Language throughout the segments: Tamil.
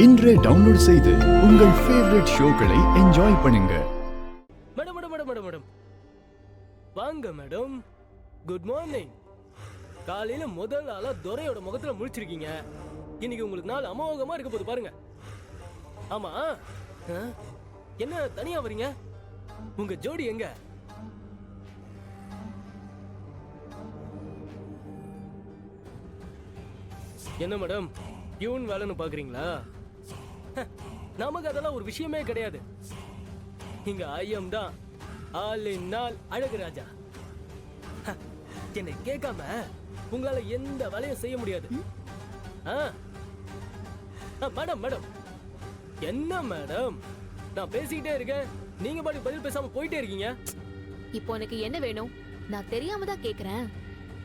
இன்றே டவுன்லோட் செய்து உங்கள் ஃபேவரட் ஷோக்களை என்ஜாய் பண்ணுங்க. Madam madam madam madam madam வாங்க மேடம். Good morning. காலையில முதல் ஆளா துரையோட முகத்துல முழிச்சிருக்கீங்க. இன்னைக்கு உங்களுக்கு நாள் அமோகமா இருக்க போது பாருங்க. ஆமா, என்ன தனியா வரீங்க? உங்க ஜோடி எங்க? என்ன மேடம், பியூன் வேலைன்னு பாக்குறீங்களா? நமக்கு அதெல்லாம் ஒரு விஷயமே கிடையாது. இங்க ஐயம் தான் ஆளினால் அழகு ராஜா. என்னை கேட்காம உங்களால எந்த வேலையும் செய்ய முடியாது. மேடம் மேடம் என்ன மேடம், நான் பேசிக்கிட்டே இருக்கேன், நீங்க பாட்டு பதில் பேசாம போயிட்டே இருக்கீங்க. இப்போ உனக்கு என்ன வேணும்? நான் தெரியாம தான் கேக்குறேன்.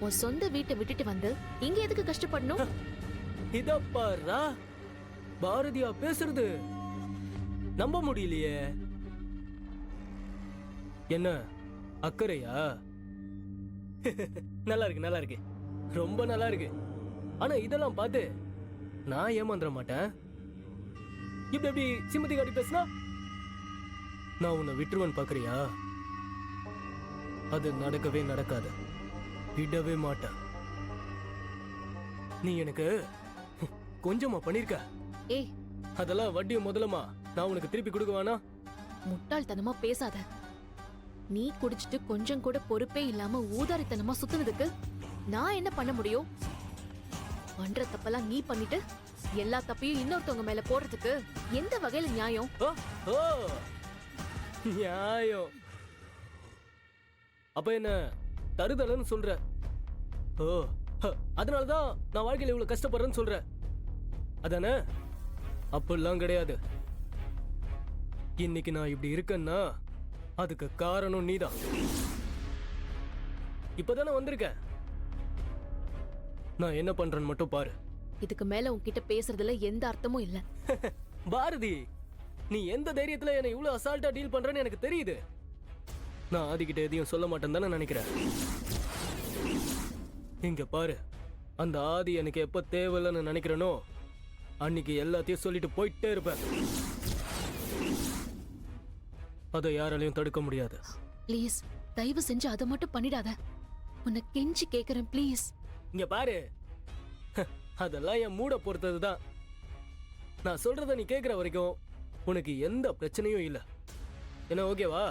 உன் சொந்த வீட்டை விட்டுட்டு வந்து இங்க எதுக்கு கஷ்டப்படணும்? இத பாரா, பாரதியா பேசுறது நம்ப முடியலையே. என்ன அக்கறையா? நல்லா இருக்கு, நல்லா இருக்கு, ரொம்ப நல்லா இருக்கு. ஆனா இதெல்லாம் பார்த்து நான் ஏமாந்துட மாட்டேன். இப்படி எப்படி சிமத்தி காட்டி பேசினா நான் உன்னை விட்டுருவன் பாக்குறியா? அது நடக்கவே நடக்காது, விடவே மாட்டேன். நீ எனக்கு கொஞ்சமா பண்ணிருக்க. ஏய், அதெல்லாம் வட்டியும் முதலமா நான் உனக்கு திருப்பி கொடுக்குவானா? முட்டாள்தனமா பேசாத. நீ குடிச்சிட்டு கொஞ்சம் கூட பொறுப்பே இல்லாம ஊதாரித்தனமா சுத்துனதுக்கு நான் என்ன பண்ண முடியும்? பண்ற தப்பெல்லாம் நீ பண்ணிட்டு எல்லா தப்பையும் இன்னொருத்தவங்க மேல போடுறதுக்கு எந்த வகையில நியாயம்? நியாயம்? அப்ப என்ன தருதலன்னு சொல்ற? ஓ, அதனாலதான் நான் வாழ்க்கையில இவ்வளவு கஷ்டப்படுறேன்னு சொல்ற அதானே? அப்படிலாம் கிடையாது. இன்னைக்கு நான் இப்படி இருக்கேன்னா அதுக்கு காரணம் நீதான். இப்பதானே வந்திருக்க, நான் என்ன பண்றேன்னு மட்டும் பாரு. இதுக்கு மேல உன்கிட்ட பேசுறதுல எந்த அர்த்தமும் இல்ல. பாரதி, நீ எந்த தைரியத்துல என்ன இவ்வளவு அசால்ட்டா டீல் பண்றேன்னு எனக்கு தெரியுது. நான் ஆதிக்கிட்ட எதையும் சொல்ல மாட்டேன்னு தானே நினைக்கிறேன். இங்க பாரு, அந்த ஆதி எனக்கு எப்ப தேவையில்லைன்னு நினைக்கிறேனோ அன்னைக்கு எல்லாத்தையும் சொல்லிட்டு போயிட்டே இருப்பேன். அதை யாராலையும் தடுக்க முடியாது. ப்ளீஸ், தயவு செஞ்சு அதை மட்டும் பண்ணிடாத. உன்னை கெஞ்சி கேக்குறேன், ப்ளீஸ். இங்க பாரு, அதெல்லாம் என் மூட பொறுத்ததுதான். நான் சொல்றத நீ கேக்குற வரைக்கும் உனக்கு எந்த பிரச்சனையும் இல்ல. என்ன ஓகேவா?